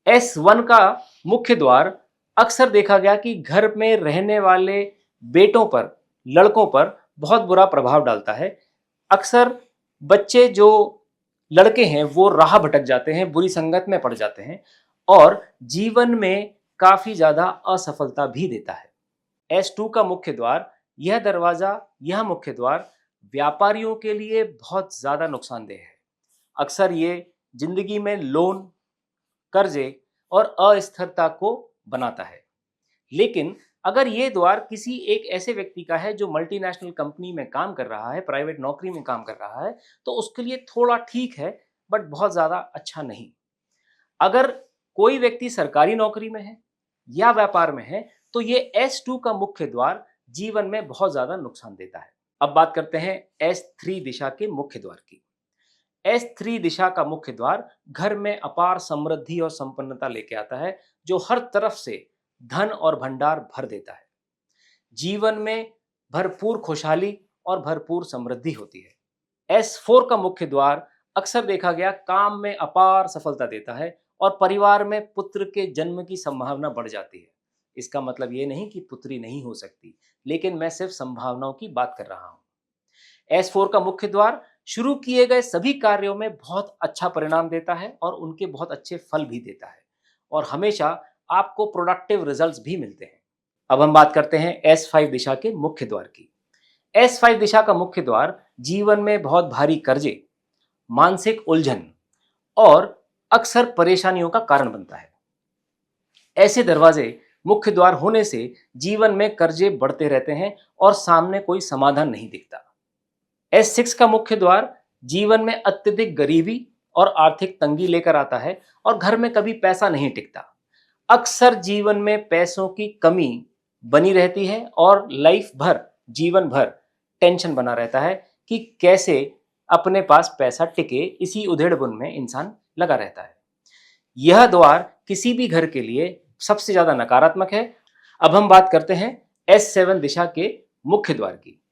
S1 का मुख्य द्वार अक्सर देखा गया कि घर में रहने वाले बेटों पर, लड़कों पर बहुत बुरा प्रभाव डालता है। अक्सर बच्चे जो लड़के हैं वो राह भटक जाते हैं, बुरी संगत में पड़ जाते हैं और जीवन में काफी ज्यादा असफलता भी देता है। S2 का मुख्य द्वार, यह मुख्य द्वार व्यापारियों के लिए बहुत ज्यादा नुकसानदेह है। अक्सर ये जिंदगी में लोन, कर्जे और अस्थिरता को बनाता है। लेकिन अगर ये द्वार किसी एक ऐसे व्यक्ति का है जो मल्टीनेशनल कंपनी में काम कर रहा है, प्राइवेट नौकरी में काम कर रहा है, तो उसके लिए थोड़ा ठीक है, बट बहुत ज्यादा अच्छा नहीं। अगर कोई व्यक्ति सरकारी नौकरी में है या व्यापार में है, तो ये S2 का मुख्य द्वार जीवन में बहुत ज्यादा नुकसान देता है। अब बात करते हैं S3 दिशा के मुख्य द्वार की। S3 दिशा का मुख्य द्वार घर में अपार समृद्धि और संपन्नता लेके आता है, जो हर तरफ से धन और भंडार भर देता है। जीवन में भरपूर खुशहाली और भरपूर समृद्धि होती है। S4 का मुख्य द्वार अक्सर देखा गया काम में अपार सफलता देता है और परिवार में पुत्र के जन्म की संभावना बढ़ जाती है। इसका मतलब ये नहीं कि पुत्री नहीं हो सकती, लेकिन मैं सिर्फ संभावनाओं की बात कर रहा हूं। S4 का मुख्य द्वार शुरू किए गए सभी कार्यों में बहुत अच्छा परिणाम देता है और उनके बहुत अच्छे फल भी देता है और हमेशा आपको प्रोडक्टिव रिजल्ट्स भी मिलते हैं। अब हम बात करते हैं S5 दिशा के मुख्य द्वार की। S5 दिशा का मुख्य द्वार जीवन में बहुत भारी कर्जे, मानसिक उलझन और अक्सर परेशानियों का कारण बनता है। ऐसे दरवाजे मुख्य द्वार होने से जीवन में कर्जे बढ़ते रहते हैं और सामने कोई समाधान नहीं दिखता। S6 का मुख्य द्वार जीवन में अत्यधिक गरीबी और आर्थिक तंगी लेकर आता है और घर में कभी पैसा नहीं टिकता। अक्सर जीवन में पैसों की कमी बनी रहती है और जीवन भर टेंशन बना रहता है कि कैसे अपने पास पैसा टिके, इसी उधेड़-बुन में इंसान लगा रहता है। यह द्वार किसी भी घर के लिए सबसे ज्यादा नकारात्मक है। अब हम बात करते हैं S7 दिशा के मुख्य द्वार की।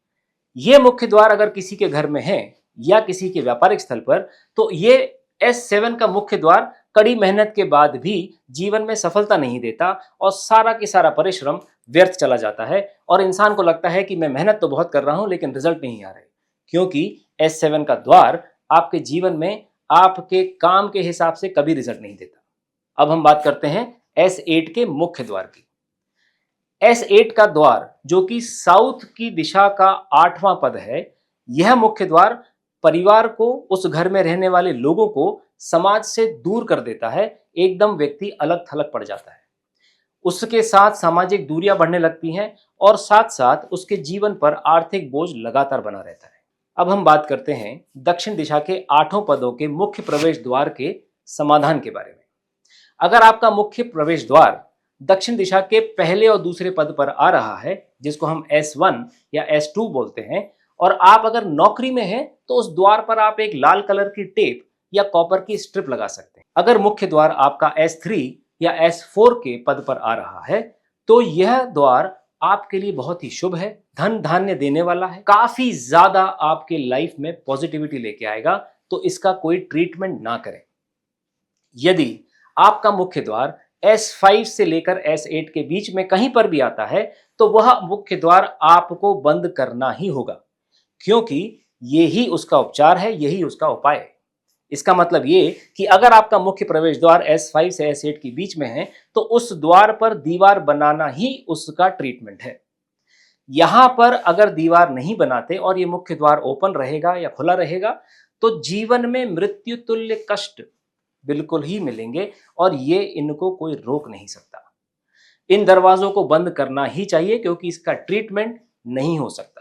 यह मुख्य द्वार अगर किसी के घर में है या किसी के व्यापारिक स्थल पर, तो ये S7 का मुख्य द्वार कड़ी मेहनत के बाद भी जीवन में सफलता नहीं देता और सारा की सारा परिश्रम व्यर्थ चला जाता है और इंसान को लगता है कि मैं मेहनत तो बहुत कर रहा हूं लेकिन रिजल्ट नहीं आ रहे, क्योंकि S7 का द्वार आपके जीवन में आपके काम के हिसाब से कभी रिजल्ट नहीं देता। अब हम बात करते हैं S8 के मुख्य द्वार की। S8 का द्वार, जो कि साउथ की दिशा का 8वां पद है, यह मुख्य द्वार परिवार को, उस घर में रहने वाले लोगों को समाज से दूर कर देता है। एकदम व्यक्ति अलग थलग पड़ जाता है। उसके साथ सामाजिक दूरियां बढ़ने लगती हैं और साथ साथ उसके जीवन पर आर्थिक बोझ लगातार बना रहता है। अब हम बात करते हैं दक्षिण दिशा के 8 पदों के मुख्य प्रवेश द्वार के समाधान के बारे में। अगर आपका मुख्य प्रवेश द्वार दक्षिण दिशा के पहले और दूसरे पद पर आ रहा है, जिसको हम S1 या S2 बोलते हैं, और आप अगर नौकरी में हैं, तो उस द्वार पर आप एक लाल कलर की टेप या कॉपर की स्ट्रिप लगा सकते हैं। अगर मुख्य द्वार आपका S3 या S4 के पद पर आ रहा है, तो यह द्वार आपके लिए बहुत ही शुभ है, धन धान्य देने वाला है, काफी ज्यादा आपके लाइफ में पॉजिटिविटी लेके आएगा, तो इसका कोई ट्रीटमेंट ना करें। यदि आपका मुख्य द्वार S5 से लेकर S8 के बीच में कहीं पर भी आता है, तो वह मुख्य द्वार आपको बंद करना ही होगा, क्योंकि यही उसका उपचार है, यही उसका उपाय है। इसका मतलब ये कि अगर आपका मुख्य प्रवेश द्वार S5 से S8 के बीच में है, तो उस द्वार पर दीवार बनाना ही उसका ट्रीटमेंट है। यहां पर अगर दीवार नहीं बनाते और ये मुख्य द्वार ओपन रहेगा या खुला रहेगा, तो जीवन में मृत्यु तुल्य कष्ट बिल्कुल ही मिलेंगे और ये इनको कोई रोक नहीं सकता। इन दरवाजों को बंद करना ही चाहिए, क्योंकि इसका ट्रीटमेंट नहीं हो सकता।